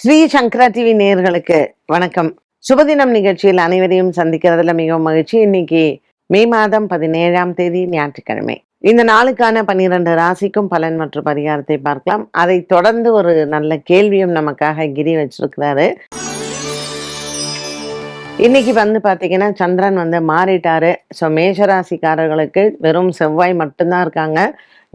ஸ்ரீ சங்கரா TV நேயர்களுக்கு வணக்கம். சுபதினம் நிகழ்ச்சியில் அனைவரையும் சந்திக்கிறதுல மிகவும் மகிழ்ச்சி. இன்னைக்கு மே மாதம் 17ஆம் தேதி ஞாயிற்றுக்கிழமை. இந்த நாளுக்கான 12 ராசிக்கும் பலன் மற்றும் பரிகாரத்தை பார்க்கலாம். அதை தொடர்ந்து ஒரு நல்ல கேள்வியும் நமக்காக கிரி வச்சிருக்கிறாரு. இன்னைக்கு பாத்தீங்கன்னா சந்திரன் மாறிட்டாரு. ஸோ மேஷராசிக்காரர்களுக்கு வெறும் செவ்வாய் மட்டும்தான் இருக்காங்க.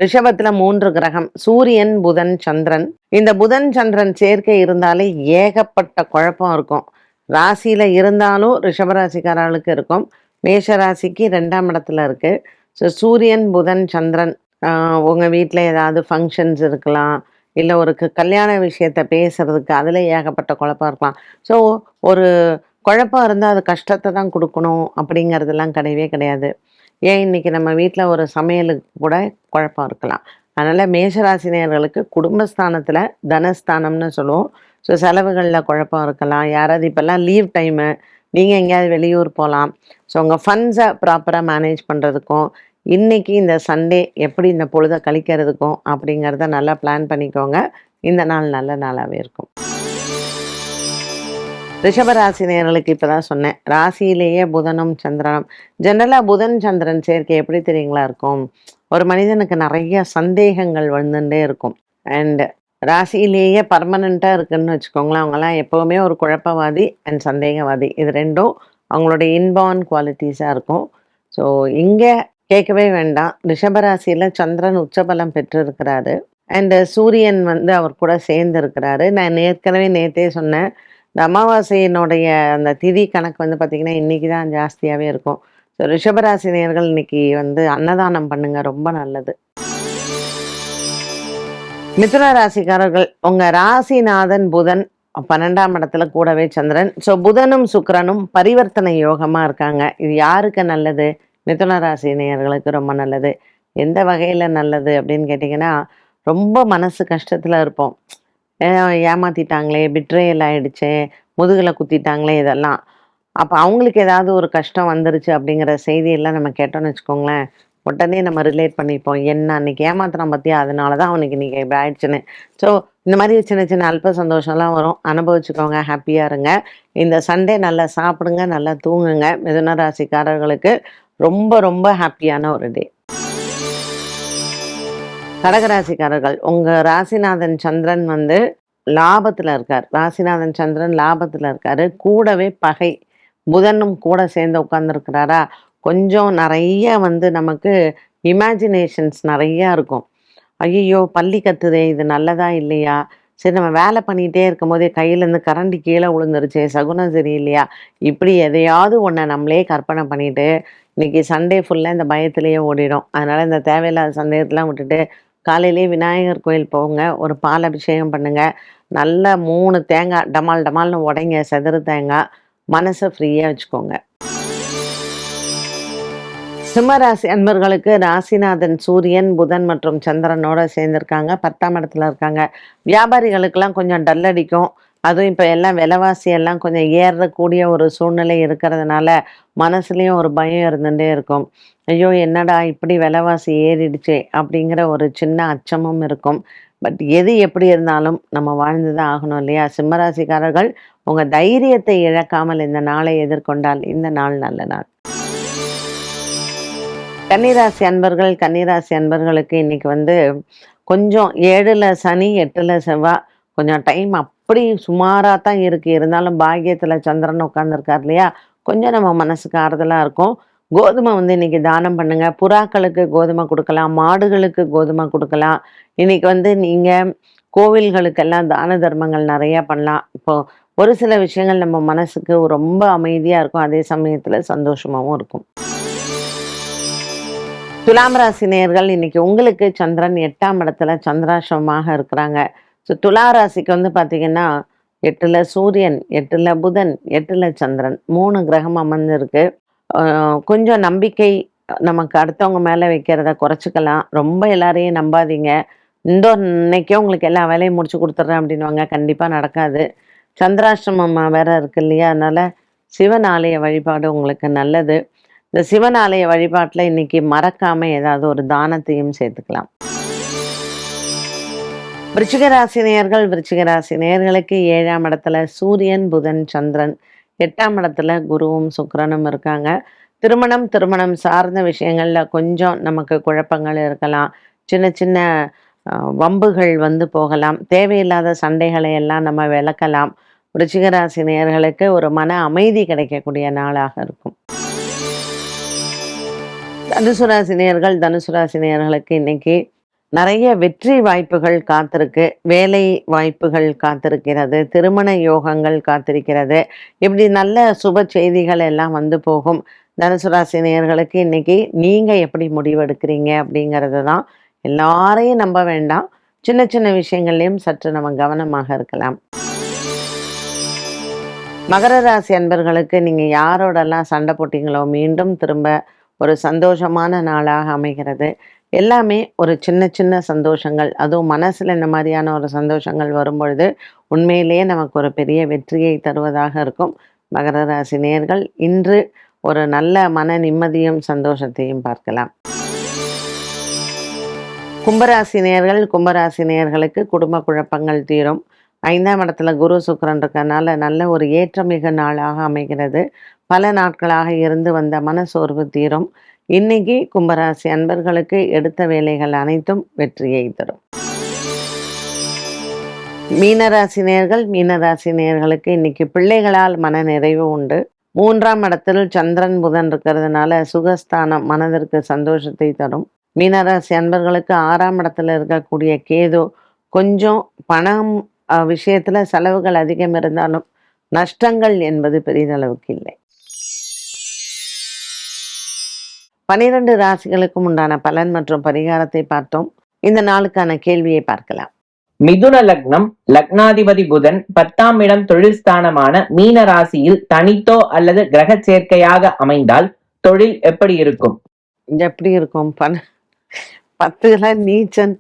ரிஷபத்துல 3 கிரகம், சூரியன், புதன், சந்திரன். இந்த புதன் சந்திரன் சேர்க்கை இருந்தாலே ஏகப்பட்ட குழப்பம் இருக்கும். ராசியில இருந்தாலும் ரிஷபராசிக்காரர்களுக்கு இருக்கும். மேஷராசிக்கு 2ஆம் இடத்துல இருக்கு. ஸோ சூரியன், புதன், சந்திரன் உங்க வீட்டில் ஏதாவது ஃபங்க்ஷன்ஸ் இருக்கலாம், இல்லை ஒரு கல்யாண விஷயத்த பேசுறதுக்கு அதில் ஏகப்பட்ட குழப்பம் இருக்கலாம். ஸோ ஒரு குழப்பம் இருந்தால் அது கஷ்டத்தை தான் கொடுக்கணும் அப்படிங்கிறதுலாம் கிடையவே கிடையாது. ஏன் இன்னைக்கு நம்ம வீட்டில் ஒரு சமையலுக்கு கூட குழப்பம் இருக்கலாம். அதனால் மேஷராசினியர்களுக்கு குடும்பஸ்தானத்தில் தனஸ்தானம்னு சொல்லுவோம். ஸோ செலவுகளில் குழப்பம் இருக்கலாம். யாராவது இப்போல்லாம் லீவ் டைமு, நீங்கள் எங்கேயாவது வெளியூர் போகலாம். ஸோ உங்கள் ஃபண்ட்ஸை ப்ராப்பராக மேனேஜ் பண்ணுறதுக்கும் இன்றைக்கி இந்த சண்டே எப்படி இந்த பொழுதை கழிக்கிறதுக்கும் அப்படிங்கிறத நல்லா பிளான் பண்ணிக்கோங்க. இந்த நாள் நல்ல நாளாகவே இருக்கும். ரிஷபராசினியர்களுக்கு இப்போ தான் சொன்னேன், ராசியிலேயே புதனும் சந்திரனும். ஜென்ரலாக புதன் சந்திரன் சேர்க்கை எப்படி தெரியுங்களா இருக்கும்? ஒரு மனிதனுக்கு நிறைய சந்தேகங்கள் வந்துட்டே இருக்கும். அண்ட் ராசியிலேயே பர்மனண்ட்டாக இருக்குன்னு வச்சுக்கோங்களேன். அவங்கெல்லாம் எப்போவுமே ஒரு குழப்பவாதி அண்ட் சந்தேகவாதி. இது ரெண்டும் அவங்களுடைய இன்பார்ன் குவாலிட்டிஸாக இருக்கும். ஸோ இங்கே கேட்கவே வேண்டாம். ரிஷபராசியில் சந்திரன் உச்சபலம் பெற்றிருக்கிறாரு. அண்டு சூரியன் அவர் கூட சேர்ந்து இருக்கிறாரு. நான் ஏற்கனவே நேற்றே சொன்னேன், இந்த அமாவாசையினுடைய அந்த திதி கணக்கு பார்த்திங்கன்னா இன்றைக்கி தான் ஜாஸ்தியாகவே இருக்கும். ஸோ ரிஷபராசினியர்கள் இன்னைக்கு அன்னதானம் பண்ணுங்க, ரொம்ப நல்லது. மிதுன ராசிக்காரர்கள், உங்கள் ராசிநாதன் புதன் 12ஆம் இடத்துல கூடவே சந்திரன். ஸோ புதனும் சுக்கிரனும் பரிவர்த்தனை யோகமாக இருக்காங்க. இது யாருக்கு நல்லது? மிதுன ராசினியர்களுக்கு ரொம்ப நல்லது. எந்த வகையில் நல்லது அப்படின்னு கேட்டிங்கன்னா, ரொம்ப மனசு கஷ்டத்தில் இருப்போம். ஏமாத்திட்டாங்களே, பிட்ரேயல் ஆகிடுச்சே, முதுகில் குத்திட்டாங்களே, இதெல்லாம். அப்போ அவங்களுக்கு ஏதாவது ஒரு கஷ்டம் வந்துருச்சு அப்படிங்கிற செய்தியெல்லாம் நம்ம கேட்டோம்னு வச்சுக்கோங்களேன், உடனே நம்ம ரிலேட் பண்ணிப்போம். என்ன அன்றைக்கி ஏமாத்திரம் பற்றியா, அதனால தான் அவனுக்கு இன்றைக்கி இப்படி ஆயிடுச்சுன்னு. ஸோ இந்த மாதிரி சின்ன சின்ன அல்ப சந்தோஷம்லாம் வரும். அனுபவிச்சுக்கோங்க, ஹாப்பியாக இருங்க. இந்த சண்டே நல்லா சாப்பிடுங்க, நல்லா தூங்குங்க. மிதுன ராசிக்காரர்களுக்கு ரொம்ப ரொம்ப ஹாப்பியான ஒரு டே. கடகராசிக்காரர்கள், உங்கள் ராசிநாதன் சந்திரன் லாபத்தில் இருக்கார். ராசிநாதன் சந்திரன் லாபத்தில் இருக்கார். கூடவே பகை புதனும் கூட சேர்ந்து உட்காந்துருக்கிறாரா, கொஞ்சம் நிறைய நமக்கு இமேஜினேஷன்ஸ் நிறையா இருக்கும். ஐயோ பள்ளி கத்துதே, இது நல்லதா இல்லையா, சரி நம்ம வேலை பண்ணிகிட்டே இருக்கும் போதே கையிலேருந்து கரண்டி கீழே விழுந்துருச்சே, சகுனம் சரியில்லையா, இப்படி எதையாவது ஒன்றை நம்மளே கற்பனை பண்ணிவிட்டு இன்றைக்கி சண்டே ஃபுல்லாக இந்த பயத்திலேயே ஓடிடும். அதனால் இந்த தேவையில்லாத சந்தேகத்தெலாம் விட்டுட்டு காலையிலே விநாயகர் கோயில் போங்க, ஒரு பால் அபிஷேகம் பண்ணுங்கள், நல்ல 3 தேங்காய் டமால் டமால்னு உடைங்க, செதறு தேங்காய். மனசை ஃப்ரீயாக வச்சுக்கோங்க. சிம்மராசி அன்பர்களுக்கு ராசிநாதன் சூரியன், புதன் மற்றும் சந்திரனோட சேர்ந்துருக்காங்க. 10ஆம் இடத்துல இருக்காங்க. வியாபாரிகளுக்கெல்லாம் கொஞ்சம் டல் அடிக்கும். அதுவும் இப்போ எல்லாம் விலைவாசி எல்லாம் கொஞ்சம் ஏறக்கூடிய ஒரு சூழ்நிலை இருக்கிறதுனால மனசுலேயும் ஒரு பயம் இருந்துகிட்டே இருக்கும். ஐயோ என்னடா இப்படி விலைவாசி ஏறிடுச்சே அப்படிங்கிற ஒரு சின்ன அச்சமும் இருக்கும். பட் எது எப்படி இருந்தாலும் நம்ம வாழ்ந்து தான் ஆகணும் இல்லையா? சிம்மராசிக்காரர்கள், உங்கள் தைரியத்தை இழக்காமல் இந்த நாளை எதிர்கொண்டால் இந்த நாள் நல்ல நாள். கன்னிராசி அன்பர்கள், கன்னிராசி அன்பர்களுக்கு இன்னைக்கு கொஞ்சம் 7ல் சனி 8ல் செவ்வாய், கொஞ்சம் டைம் அப்படி சுமாராக தான் இருக்குது. இருந்தாலும் பாக்கியத்தில் சந்திரன் உட்காந்துருக்கார் இல்லையா, கொஞ்சம் நம்ம மனசுக்கு ஆறுதலாக இருக்கும். கோதுமை இன்னைக்கு தானம் பண்ணுங்க. புறாக்களுக்கு கோதுமை கொடுக்கலாம், மாடுகளுக்கு கோதுமை கொடுக்கலாம். இன்னைக்கு நீங்கள் கோவில்களுக்கெல்லாம் தான தர்மங்கள் நிறையா பண்ணலாம். இப்போது ஒரு சில விஷயங்கள் நம்ம மனசுக்கு ரொம்ப அமைதியாக இருக்கும், அதே சமயத்தில் சந்தோஷமாகவும் இருக்கும். துலாம் ராசி நேயர்கள், இன்னைக்கு உங்களுக்கு சந்திரன் 8ஆம் இடத்துல சந்திராசிரமமாக இருக்கிறாங்க. ஸோ துலா ராசிக்கு பார்த்திங்கன்னா 8ல் சூரியன், 8ல் புதன், 8ல் சந்திரன், 3 கிரகம் அமர்ந்திருக்கு. கொஞ்சம் நம்பிக்கை நமக்கு அடுத்தவங்க மேலே வைக்கிறத குறைச்சிக்கலாம். ரொம்ப எல்லாரையும் நம்பாதீங்க. இன்னைக்கே உங்களுக்கு எல்லா வேலையும் முடிச்சு கொடுத்துட்றேன் அப்படின்வாங்க, கண்டிப்பாக நடக்காது. சந்திராசிரமம் வேற இருக்கு இல்லையா, அதனால் சிவன் ஆலய வழிபாடு உங்களுக்கு நல்லது. இந்த சிவன் ஆலய வழிபாட்டில் இன்னைக்கு மறக்காமல் ஏதாவது ஒரு தானத்தையும் சேர்த்துக்கலாம். விருச்சிக ராசி நேயர்கள், விருச்சிக ராசி நேயர்களுக்கு 7ஆம் இடத்துல சூரியன், புதன், சந்திரன், 8ஆம் இடத்துல குருவும் சுக்கிரனும் இருக்காங்க. திருமணம் சார்ந்த விஷயங்கள்ல கொஞ்சம் நமக்கு குழப்பங்கள் இருக்கலாம். சின்ன சின்ன வம்புகள் வந்து போகலாம். தேவையில்லாத சண்டைகளை எல்லாம் நம்ம விலக்கலாம். விருச்சிக ராசி நேயர்களுக்கு ஒரு மன அமைதி கிடைக்கக்கூடிய நாளாக இருக்கும். தனுசு ராசி நேயர்கள், தனுசு ராசி நேயர்களுக்கு இன்னைக்கு நிறைய வெற்றி வாய்ப்புகள் காத்திருக்கு. வேலை வாய்ப்புகள் காத்திருக்கிறது. திருமண யோகங்கள் காத்திருக்கிறது. இப்படி நல்ல சுப செய்திகள் எல்லாம் வந்து போகும். தனுசு ராசி நேயர்களுக்கு இன்னைக்கு நீங்க எப்படி முடிவெடுக்கிறீங்க அப்படிங்கிறது தான். எல்லாரையும் நம்ப வேண்டாம். சின்ன சின்ன விஷயங்கள்லையும் சற்று நம்ம கவனமாக இருக்கலாம். மகர ராசி அன்பர்களுக்கு நீங்க யாரோடெல்லாம் சண்டை போட்டீங்களோ மீண்டும் திரும்ப ஒரு சந்தோஷமான நாளாக அமைகிறது. எல்லாமே ஒரு சின்ன சின்ன சந்தோஷங்கள், அதுவும் மனசுல இந்த மாதிரியான ஒரு சந்தோஷங்கள் வரும்பொழுது உண்மையிலேயே நமக்கு ஒரு பெரிய வெற்றியை தருவதாக இருக்கும். மகர ராசி நேயர்கள் இன்று ஒரு நல்ல மன நிம்மதியும் சந்தோஷத்தையும் பார்க்கலாம். கும்பராசி நேயர்கள், கும்பராசி நேயர்களுக்கு குடும்ப குழப்பங்கள் தீரும். 5ஆம் இடத்துல குரு சுக்கிரன் இருக்கறனால நல்ல ஒரு ஏற்றமிகு நாளாக அமைகிறது. பல நாட்களாக இருந்து வந்த மனசோர்வு தீரும். இன்னைக்கு கும்பராசி அன்பர்களுக்கு எடுத்த வேலைகள் அனைத்தும் வெற்றியை தரும். மீனராசி நேயர்கள், மீனராசி நேயர்களுக்கு இன்னைக்கு பிள்ளைகளால் மன நிறைவு உண்டு. 3ஆம் இடத்தில் சந்திரன் புதன் இருக்கிறதுனால சுகஸ்தானம் மனதிற்கு சந்தோஷத்தை தரும். மீனராசி அன்பர்களுக்கு 6ஆம் இடத்துல இருக்கக்கூடிய கேது கொஞ்சம் பணம் விஷயத்துல செலவுகள் அதிகம் இருந்தாலும் நஷ்டங்கள் என்பது பெரிதளவுக்கு இல்லை. 12 ராசிகளுக்கும் உண்டான பலன் மற்றும் பரிகாரத்தை பார்த்தோம். இந்த நாளுக்கான கேள்வியை பார்க்கலாம். மிதுன லக்னம், லக்னாதிபதி புதன் 10ஆம் இடம் தொழில் ஸ்தானமான மீன ராசியில் தனித்தோ அல்லது கிரக சேர்க்கையாக அமைந்தால் தொழில் எப்படி இருக்கும்? எப்படி இருக்கும்? 10ல நீச்சன்,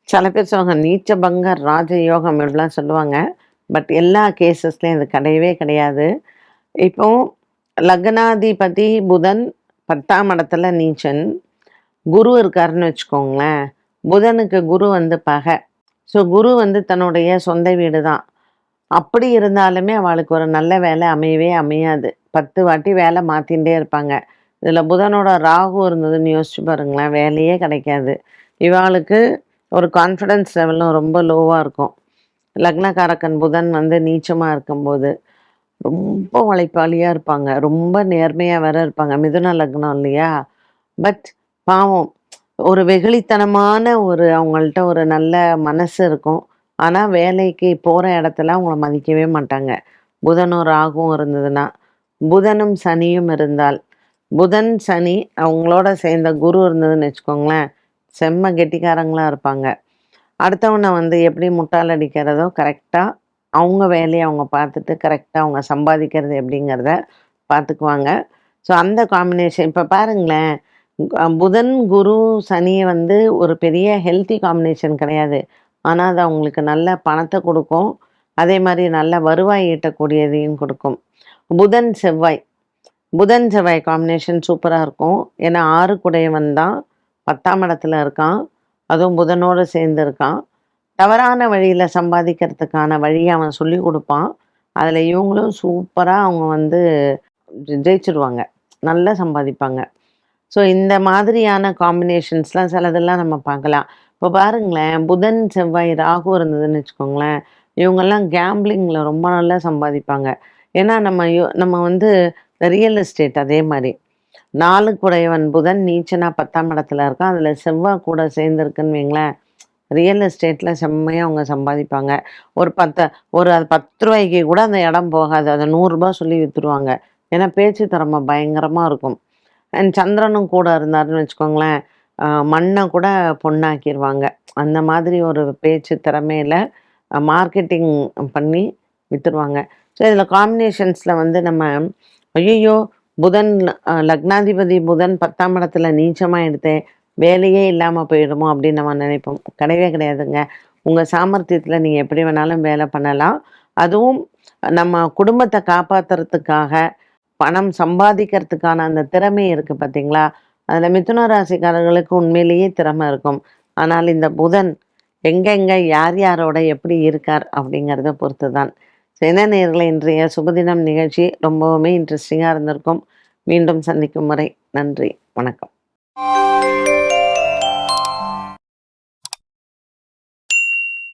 சில பேர் சொல்லுவாங்க நீச்ச பங்க ராஜயோகம் இப்படிலாம் சொல்லுவாங்க. பட் எல்லா கேசஸ்லையும் இது கிடையவே கிடையாது. இப்போ லக்னாதிபதி புதன் 10ஆம் இடத்துல நீச்சன், குரு இருக்காருன்னு வச்சுக்கோங்களேன். புதனுக்கு குரு வந்து பகை. ஸோ குரு வந்து தன்னுடைய சொந்த வீடு தான். அப்படி இருந்தாலுமே அவளுக்கு ஒரு நல்ல வேலை அமையவே அமையாது. 10 வாட்டி வேலை மாற்றிகிட்டே இருப்பாங்க. இதில் புதனோட ராகு இருந்ததுன்னு யோசிச்சு பாருங்களேன், வேலையே கிடைக்காது. இவாளுக்கு ஒரு கான்ஃபிடென்ஸ் லெவலும் ரொம்ப லோவாக இருக்கும். லக்னக்காரக்கன் புதன் வந்து நீச்சமாக இருக்கும்போது ரொம்ப உழைப்பாளியாக இருப்பாங்க. ரொம்ப நேர்மையாக வேற இருப்பாங்க. மிதுன லக்னம் இல்லையா? பட் பாவம் ஒரு வெகுளித்தனமான ஒரு அவங்கள்ட்ட ஒரு நல்ல மனசு இருக்கும். ஆனால் வேலைக்கு போகிற இடத்துல அவங்கள மதிக்கவே மாட்டாங்க. புதனும் ராகுவும் இருந்ததுன்னா, புதனும் சனியும் இருந்தால், புதன் சனி அவங்களோட சேர்ந்த குரு இருந்ததுன்னு வச்சுக்கோங்களேன், செம்ம கெட்டிக்காரங்களாக இருப்பாங்க. அடுத்தவனை வந்து எப்படி முட்டால் அடிக்கிறதோ கரெக்டாக அவங்க வேலையை அவங்க பார்த்துட்டு கரெக்டாக அவங்க சம்பாதிக்கிறது எப்படிங்கிறத பார்த்துக்குவாங்க. ஸோ அந்த காம்பினேஷன் இப்போ பாருங்களேன், புதன் குரு சனி வந்து ஒரு பெரிய ஹெல்த்தி காம்பினேஷன் கிடையாது. ஆனால் அது அவங்களுக்கு நல்ல பணத்தை கொடுக்கும். அதே மாதிரி நல்ல வருவாய் ஈட்டக்கூடியதையும் கொடுக்கும். புதன் செவ்வாய், புதன் செவ்வாய் காம்பினேஷன் சூப்பராக இருக்கும். ஏன்னா 6 குடையவன் தான் 10ஆம் இடத்துல இருக்கான், அதுவும் புதனோடு சேர்ந்து இருக்கான். தவறான வழியில் சம்பாதிக்கிறதுக்கான வழியை அவன் சொல்லி கொடுப்பான். அதில் இவங்களும் சூப்பராக அவங்க வந்து ஜெயிச்சிருவாங்க, நல்லா சம்பாதிப்பாங்க. ஸோ இந்த மாதிரியான காம்பினேஷன்ஸ்லாம் சிலதெல்லாம் நம்ம பார்க்கலாம். இப்போ பாருங்களேன், புதன் செவ்வாய் ராகு இருந்ததுன்னு வச்சுக்கோங்களேன், இவங்கெல்லாம் கேம்பிளிங்கில் ரொம்ப நல்லா சம்பாதிப்பாங்க. ஏன்னா நம்ம வந்து ரியல் எஸ்டேட் அதே மாதிரி 4 குடையவன் புதன் நீச்சனா 10ஆம் இடத்துல இருக்கான். அதில் செவ்வாய் கூட சேர்ந்துருக்குன்னு வைங்களேன், ரியல் எஸ்டேட்டில் செம்மையாக அவங்க சம்பாதிப்பாங்க. ஒரு 10 ரூபாய்க்கு கூட அந்த இடம் போகாது, அதை 100 ரூபாய் சொல்லி விற்றுருவாங்க. ஏன்னா பேச்சு திறமை பயங்கரமாக இருக்கும். அண்ட் சந்திரனும் கூட இருந்தாருன்னு வச்சுக்கோங்களேன், மண்ணை கூட பொண்ணாக்கிடுவாங்க. அந்த மாதிரி ஒரு பேச்சு திறமையில் மார்க்கெட்டிங் பண்ணி விற்றுருவாங்க. ஸோ இதில் காம்பினேஷன்ஸில் வந்து நம்ம ஐயோ புதன் லக்னாதிபதி புதன் 10ஆம் இடத்துல நீச்சமாக எடுத்தேன், வேலையே இல்லாமல் போயிடுமோ அப்படின்னு நம்ம நினைப்போம். கிடையவே கிடையாதுங்க. உங்கள் சாமர்த்தியத்தில் நீங்கள் எப்படி வேணாலும் வேலை பண்ணலாம். அதுவும் நம்ம குடும்பத்தை காப்பாற்றுறதுக்காக பணம் சம்பாதிக்கிறதுக்கான அந்த திறமை இருக்குது பார்த்தீங்களா? அதில் மிதுன ராசிக்காரர்களுக்கு உண்மையிலேயே திறமை இருக்கும். ஆனால் இந்த புதன் எங்கெங்க யார் யாரோட எப்படி இருக்கார் அப்படிங்கிறத பொறுத்து தான். என்ன நேயர்களே, இன்றைய சுபதினம் நிகழ்ச்சி ரொம்பவுமே இன்ட்ரெஸ்டிங்காக இருந்திருக்கும். மீண்டும் சந்திக்கும் வரை நன்றி, வணக்கம்.